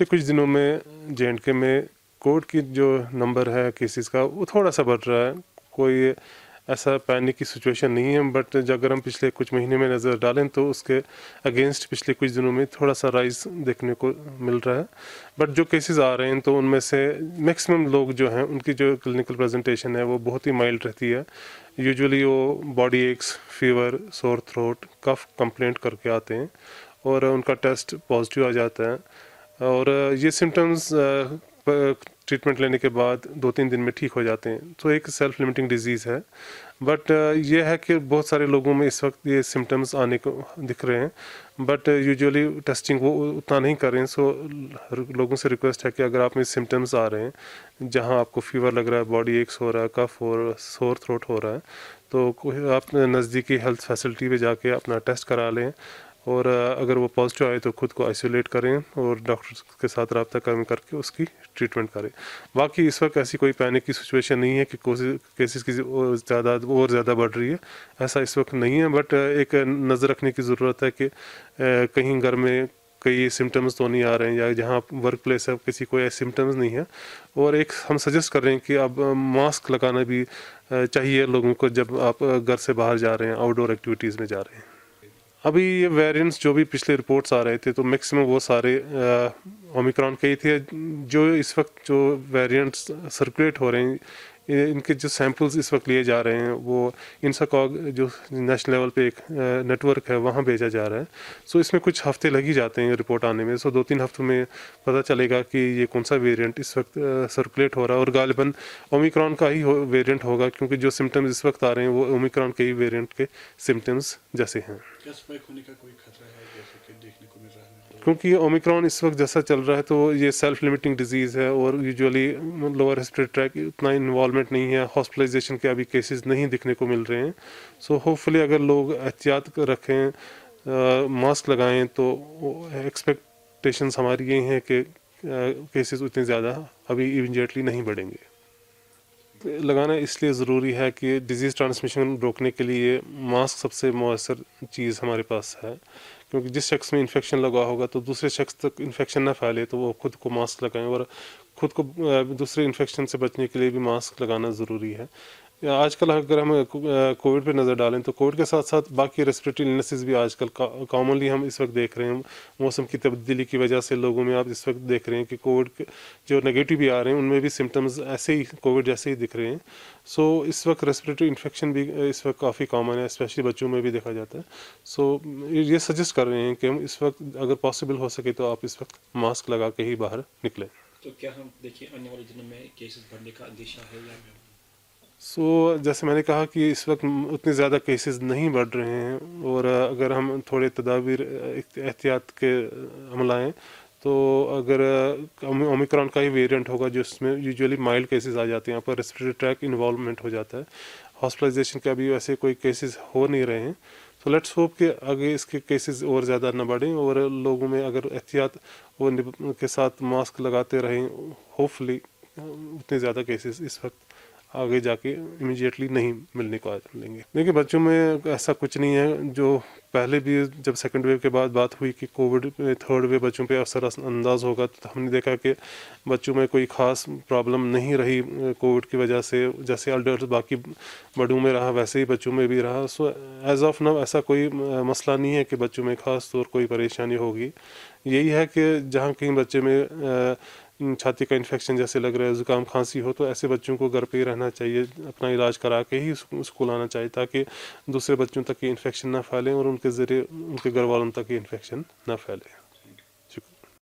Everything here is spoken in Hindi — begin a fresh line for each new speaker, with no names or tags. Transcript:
कुछ दिनों में जे&के में कोविड की जो नंबर है केसेस का वो थोड़ा सा बढ़ रहा है। कोई ऐसा पैनिक की सिचुएशन नहीं है, बट अगर हम पिछले कुछ महीने में नज़र डालें तो उसके अगेंस्ट पिछले कुछ दिनों में थोड़ा सा राइज देखने को मिल रहा है। बट जो केसेस आ रहे हैं तो उनमें से मैक्सिमम लोग जो हैं उनकी जो क्लिनिकल प्रेजेंटेशन है वो बहुत ही माइल्ड रहती है। यूजुअली वो body aches, fever, sore throat, cough complaint करके आते हैं और उनका टेस्ट पॉजिटिव आ जाता है और ये सिम्टम्स ट्रीटमेंट लेने के बाद 2-3 दिन में ठीक हो जाते हैं। तो एक सेल्फ लिमिटिंग डिजीज़ है, बट ये है कि बहुत सारे लोगों में इस वक्त ये सिम्टम्स आने को दिख रहे हैं, बट यूजुअली टेस्टिंग वो उतना नहीं कर रहे हैं। सो लोगों से रिक्वेस्ट है कि अगर आप में सिम्टम्स आ रहे हैं जहां आपको फीवर लग रहा है, बॉडी एक्स हो रहा है, कफ हो रहा है, सोर थ्रोट हो रहा है, तो आप नज़दीकी हेल्थ फैसिलिटी पे जाके अपना टेस्ट करा लें और अगर वो पॉजिटिव आए तो ख़ुद को आइसोलेट करें और डॉक्टर के साथ रब्ता करके उसकी ट्रीटमेंट करें। बाकी इस वक्त ऐसी कोई पैनिक की सिचुएशन नहीं है कि केसेस की तादाद और ज़्यादा बढ़ रही है, ऐसा इस वक्त नहीं है। बट एक नज़र रखने की ज़रूरत है कि कहीं घर में कई सिम्टम्स तो नहीं आ रहे हैं या जहाँ वर्क प्लेस है किसी को ऐसे सिम्टम्स नहीं है। और एक हम सजेस्ट कर रहे हैं कि अब मास्क लगाना भी चाहिए लोगों को जब आप घर से बाहर जा रहे हैं, आउटडोर एक्टिविटीज़ में जा रहे हैं। अभी ये वेरिएंट्स जो भी पिछले रिपोर्ट्स आ रहे थे तो मैक्सिमम वो सारे ओमिक्रॉन के ही थे। जो इस वक्त जो वेरिएंट्स सर्कुलेट हो रहे हैं इनके जो सैंपल्स इस वक्त लिए जा रहे हैं वो इंसाकॉग जो नेशनल लेवल पे एक नेटवर्क है वहाँ भेजा जा रहा है। सो इसमें कुछ हफ्ते लग ही जाते हैं रिपोर्ट आने में। सो 2-3 हफ्तों में पता चलेगा कि ये कौन सा वेरिएंट इस वक्त सर्कुलेट हो रहा है और गालिबन ओमिक्रॉन का ही वेरिएंट होगा, क्योंकि जो सिम्टम्स इस वक्त आ रहे हैं वो ओमिक्रॉन के ही वेरिएंट के सिम्टम्स जैसे हैं।
क्या स्पाइक होने का कोई खतरा है जैसे कि देखने को मिल रहा है?
क्योंकि ओमिक्रॉन इस वक्त जैसा चल रहा है तो ये सेल्फ लिमिटिंग डिजीज़ है और यूजुअली लोअर रेस्पिरेटरी ट्रैक उतना इन्वॉल्वमेंट नहीं है, हॉस्पिटलाइजेशन के अभी केसेस नहीं दिखने को मिल रहे हैं। सो होपफुली अगर लोग एहतियात रखें, मास्क लगाएं तो एक्सपेक्टेशंस हमारी ये हैं कि केसेस उतने ज़्यादा अभी इमीडिएटली नहीं बढ़ेंगे। लगाना इसलिए ज़रूरी है कि डिज़ीज़ ट्रांसमिशन रोकने के लिए मास्क सबसे मौसर चीज़ हमारे पास है, क्योंकि जिस शख्स में इन्फेक्शन लगा होगा तो दूसरे शख्स तक इन्फेक्शन ना फैले तो वो खुद को मास्क लगाएं और ख़ुद को दूसरे इन्फेक्शन से बचने के लिए भी मास्क लगाना ज़रूरी है। आजकल अगर हम कोविड पे नज़र डालें तो कोविड के साथ साथ बाकी रेस्पिरेटरी इलनेसेस भी आजकल कॉमनली हम इस वक्त देख रहे हैं। मौसम की तब्दीली की वजह से लोगों में आप इस वक्त देख रहे हैं कि कोविड जो नेगेटिव भी आ रहे हैं उनमें भी सिम्टम्स ऐसे ही कोविड जैसे ही दिख रहे हैं। सो इस वक्त रेस्पिरेटरी इन्फेक्शन भी इस वक्त काफ़ी कॉमन है, स्पेशली बच्चों में भी देखा जाता है। सो ये सजेस्ट कर रहे हैं कि हम इस वक्त अगर पॉसिबल हो सके तो आप इस वक्त मास्क लगा के ही बाहर निकलें।
तो क्या हम देखिए आने वाले दिनों में केसेस बढ़ने का अंदेशा है या नहीं?
जैसे मैंने कहा कि इस वक्त उतने ज़्यादा केसेस नहीं बढ़ रहे हैं और अगर हम थोड़े तदाबीर एहतियात के हमलाएँ तो अगर ओमिक्रॉन का ही वेरिएंट होगा जिसमें यूजुअली माइल्ड केसेस आ जाते हैं, यहाँ पर रेस्पिरेटरी ट्रैक इन्वॉल्वमेंट हो जाता है, हॉस्पिटलाइजेशन के अभी वैसे कोई केसेस हो नहीं रहे हैं। तो लेट्स होप कि आगे इसके केसेस और ज़्यादा न बढ़ें और लोगों में अगर एहतियात के साथ मास्क लगाते रहें, होपफुली उतने ज़्यादा केसेस इस वक्त आगे जाके इमीडिएटली नहीं मिलने को मिलेंगे। देखिए बच्चों में ऐसा कुछ नहीं है, जो पहले भी जब सेकंड वेव के बाद बात हुई कि कोविड में थर्ड वेव बच्चों पे असर अंदाज होगा तो हमने देखा कि बच्चों में कोई ख़ास प्रॉब्लम नहीं रही कोविड की वजह से। जैसे अडल्ट बाकी बड़ों में रहा वैसे ही बच्चों में भी रहा। सो एज ऑफ नाउ ऐसा कोई मसला नहीं है कि बच्चों में ख़ास तौर कोई परेशानी होगी। यही है कि जहाँ कहीं बच्चे में छाती का इन्फेक्शन जैसे लग रहा है, ज़ुकाम खांसी हो, तो ऐसे बच्चों को घर पे ही रहना चाहिए, अपना इलाज करा के ही स्कूल आना चाहिए ताकि दूसरे बच्चों तक ये इन्फेक्शन ना फैले और उनके ज़रिए उनके घर वालों तक ये इन्फेक्शन ना फैले।